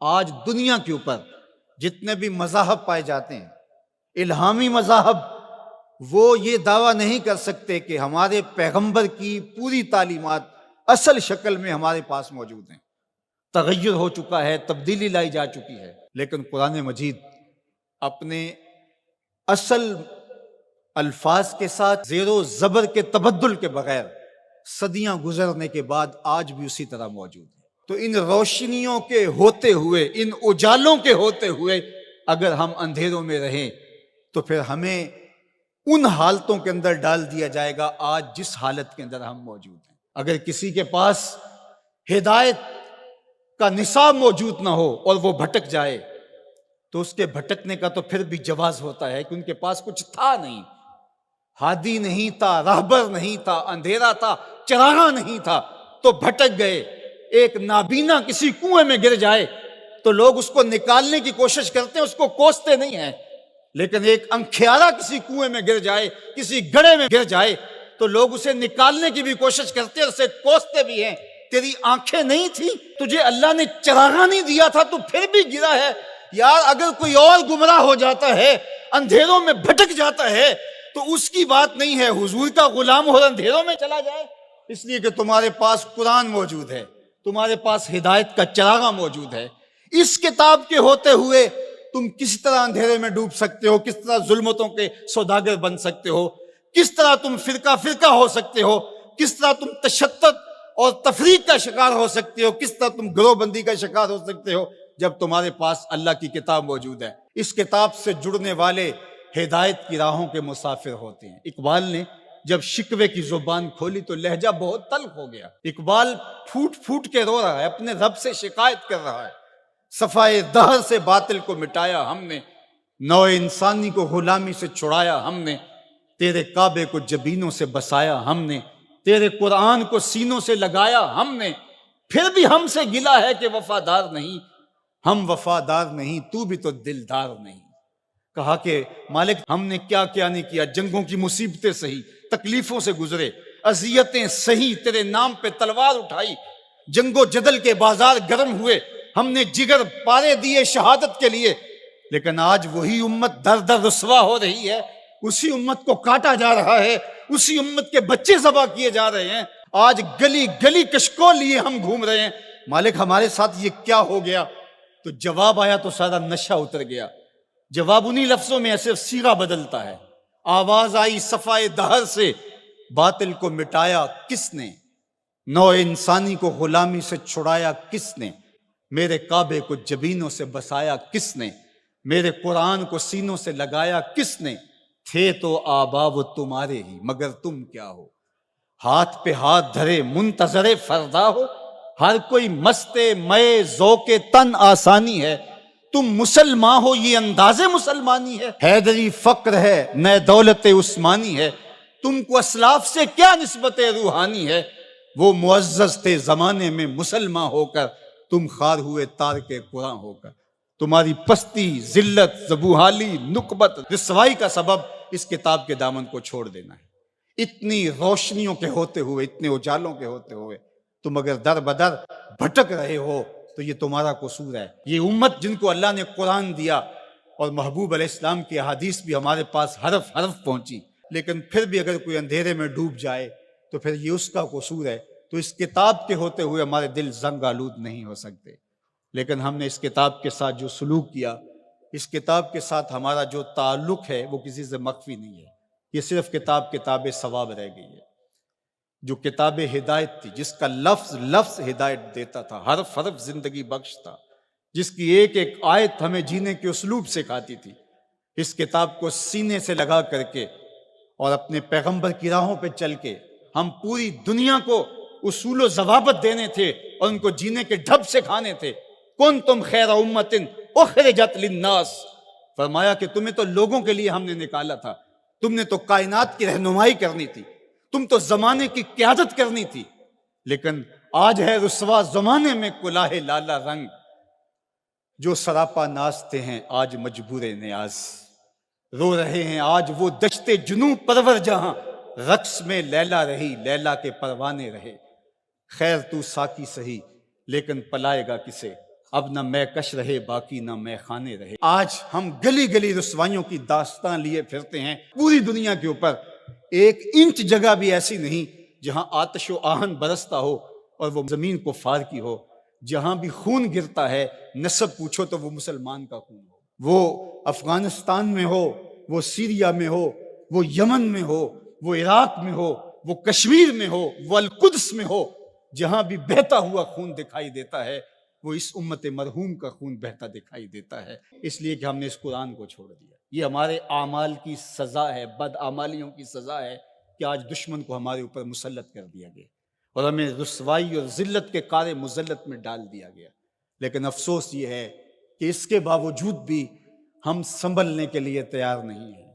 آج دنیا کے اوپر جتنے بھی مذاہب پائے جاتے ہیں، الہامی مذاہب، وہ یہ دعویٰ نہیں کر سکتے کہ ہمارے پیغمبر کی پوری تعلیمات اصل شکل میں ہمارے پاس موجود ہیں۔ تغیر ہو چکا ہے، تبدیلی لائی جا چکی ہے، لیکن قرآن مجید اپنے اصل الفاظ کے ساتھ زیر و زبر کے تبدل کے بغیر صدیاں گزرنے کے بعد آج بھی اسی طرح موجود ہے۔ تو ان روشنیوں کے ہوتے ہوئے، ان اجالوں کے ہوتے ہوئے اگر ہم اندھیروں میں رہیں تو پھر ہمیں ان حالتوں کے اندر ڈال دیا جائے گا آج جس حالت کے اندر ہم موجود ہیں۔ اگر کسی کے پاس ہدایت کا نصاب موجود نہ ہو اور وہ بھٹک جائے تو اس کے بھٹکنے کا تو پھر بھی جواز ہوتا ہے کہ ان کے پاس کچھ تھا نہیں، ہادی نہیں تھا، راہبر نہیں تھا، اندھیرا تھا، چراغاں نہیں تھا، تو بھٹک گئے۔ ایک نابینا کسی کنویں میں گر جائے تو لوگ اس کو نکالنے کی کوشش کرتے ہیں، اس کو کوستے نہیں ہیں، لیکن ایک انکھیارا کسی کنویں میں گر جائے، کسی گڑھے میں گر جائے تو لوگ اسے نکالنے کی بھی کوشش کرتے ہیں، اسے کوستے بھی ہیں۔ تیری آنکھیں نہیں تھی، تجھے اللہ نے چراغاں نہیں دیا تھا، تو پھر بھی گرا ہے۔ یار اگر کوئی اور گمراہ ہو جاتا ہے، اندھیروں میں بھٹک جاتا ہے، تو اس کی بات نہیں ہے حضور کا غلام اور اندھیروں میں چلا جائے، اس لیے کہ تمہارے پاس قرآن موجود ہے، تمہارے پاس ہدایت کا چراغاں موجود ہے۔ اس کتاب کے ہوتے ہوئے تم کس طرح اندھیرے میں ڈوب سکتے ہو، کس طرح ظلمتوں کے سوداگر بن سکتے ہو، کس طرح تم فرقہ فرقہ ہو سکتے ہو، کس طرح تم تشدد اور تفریق کا شکار ہو سکتے ہو، کس طرح تم گروہ بندی کا شکار ہو سکتے ہو جب تمہارے پاس اللہ کی کتاب موجود ہے۔ اس کتاب سے جڑنے والے ہدایت کی راہوں کے مسافر ہوتے ہیں۔ اقبال نے جب شکوے کی زبان کھولی تو لہجہ بہت تلخ ہو گیا۔ اقبال پھوٹ پھوٹ کے رو رہا ہے، اپنے رب سے شکایت کر رہا ہے۔ صفائے دہر سے باطل کو مٹایا ہم نے، نوع انسانی کو غلامی سے چھڑایا ہم نے، تیرے کعبے کو جبینوں سے بسایا ہم نے، تیرے قرآن کو سینوں سے لگایا ہم نے، پھر بھی ہم سے گلا ہے کہ وفادار نہیں، ہم وفادار نہیں، تو بھی تو دلدار نہیں۔ کہا کہ مالک ہم نے کیا کیا نہیں کیا، جنگوں کی مصیبتیں سہی، تکلیفوں سے گزرے، اذیتیں سہی، تیرے نام پہ تلوار اٹھائی، جنگ و جدل کے بازار گرم ہوئے، ہم نے جگر پارے دیے شہادت کے لیے، لیکن آج وہی امت در در رسوا ہو رہی ہے، اسی امت کو کاٹا جا رہا ہے، اسی امت کے بچے ذبح کیے جا رہے ہیں، آج گلی گلی کشکول لیے ہم گھوم رہے ہیں، مالک ہمارے ساتھ یہ کیا ہو گیا؟ تو جواب آیا تو سارا نشہ اتر گیا۔ جواب انہی لفظوں میں صرف صیغہ بدلتا ہے۔ آواز آئی صفائے دہر سے، باطل کو مٹایا کس نے، نوع انسانی کو غلامی سے چھڑایا کس نے، میرے کعبے کو جبینوں سے بسایا کس نے، میرے قرآن کو سینوں سے لگایا کس نے، تھے تو آبا وہ تمہارے ہی مگر تم کیا ہو، ہاتھ پہ ہاتھ دھرے منتظر فردا ہو، ہر کوئی مست مئے ذوق تن آسانی ہے، تم مسلمان ہو یہ انداز مسلمانی ہے، حیدری فقر ہے نئے دولت عثمانی ہے، تم کو اسلاف سے کیا نسبت روحانی ہے، وہ معزز تھے زمانے میں مسلمان ہو کر، تم خار ہوئے تارک قرآن ہو کر، تمہاری پستی، ذلت، زبوحالی، نکبت، رسوائی کا سبب اس کتاب کے دامن کو چھوڑ دینا ہے۔ اتنی روشنیوں کے ہوتے ہوئے، اتنے اجالوں کے ہوتے ہوئے تم اگر در بدر بھٹک رہے ہو تو یہ تمہارا قصور ہے۔ یہ امت جن کو اللہ نے قرآن دیا اور محبوب علیہ السلام کی احادیث بھی ہمارے پاس حرف حرف پہنچی، لیکن پھر بھی اگر کوئی اندھیرے میں ڈوب جائے تو پھر یہ اس کا قصور ہے۔ تو اس کتاب کے ہوتے ہوئے ہمارے دل زنگ آلود نہیں ہو سکتے، لیکن ہم نے اس کتاب کے ساتھ جو سلوک کیا، اس کتاب کے ساتھ ہمارا جو تعلق ہے وہ کسی سے مخفی نہیں ہے۔ یہ صرف کتاب ثواب رہ گئی ہے، جو کتاب ہدایت تھی، جس کا لفظ لفظ ہدایت دیتا تھا، حرف حرف زندگی بخش تھا، جس کی ایک ایک آیت ہمیں جینے کے اسلوب سکھاتی تھی، اس کتاب کو سینے سے لگا کر کے اور اپنے پیغمبر کی راہوں پہ چل کے ہم پوری دنیا کو اصول و ضوابط دینے تھے اور ان کو جینے کے ڈھب سکھانے تھے۔ کنتم خیر امت اخرجت للناس، فرمایا کہ تمہیں تو لوگوں کے لیے ہم نے نکالا تھا، تم نے تو کائنات کی رہنمائی کرنی تھی، تم تو زمانے کی قیادت کرنی تھی، لیکن آج ہے رسوا زمانے میں کلاہ لالا رنگ، جو سراپا نازتے ہیں آج مجبور نیاز، رو رہے ہیں آج وہ دشت جنوں پرور جہاں، رقص میں لیلا رہی لیلا کے پروانے رہے، خیر تو ساکی سہی لیکن پلائے گا کسے، اب نہ میں کش رہے باقی نہ میں خانے رہے۔ آج ہم گلی گلی رسوائیوں کی داستان لیے پھرتے ہیں، پوری دنیا کے اوپر ایک انچ جگہ بھی ایسی نہیں جہاں آتش و آہن برستا ہو اور وہ زمین کو فار کی ہو۔ جہاں بھی خون گرتا ہے نسب پوچھو تو وہ مسلمان کا خون ہو، وہ افغانستان میں ہو، وہ سیریا میں ہو، وہ یمن میں ہو، وہ عراق میں ہو، وہ کشمیر میں ہو، وہ القدس میں ہو، جہاں بھی بہتا ہوا خون دکھائی دیتا ہے وہ اس امت مرحوم کا خون بہتا دکھائی دیتا ہے، اس لیے کہ ہم نے اس قرآن کو چھوڑ دیا۔ یہ ہمارے اعمال کی سزا ہے، بد اعمالیوں کی سزا ہے کہ آج دشمن کو ہمارے اوپر مسلط کر دیا گیا اور ہمیں رسوائی اور ذلت کے کار مذلت میں ڈال دیا گیا۔ لیکن افسوس یہ ہے کہ اس کے باوجود بھی ہم سنبھلنے کے لیے تیار نہیں ہیں۔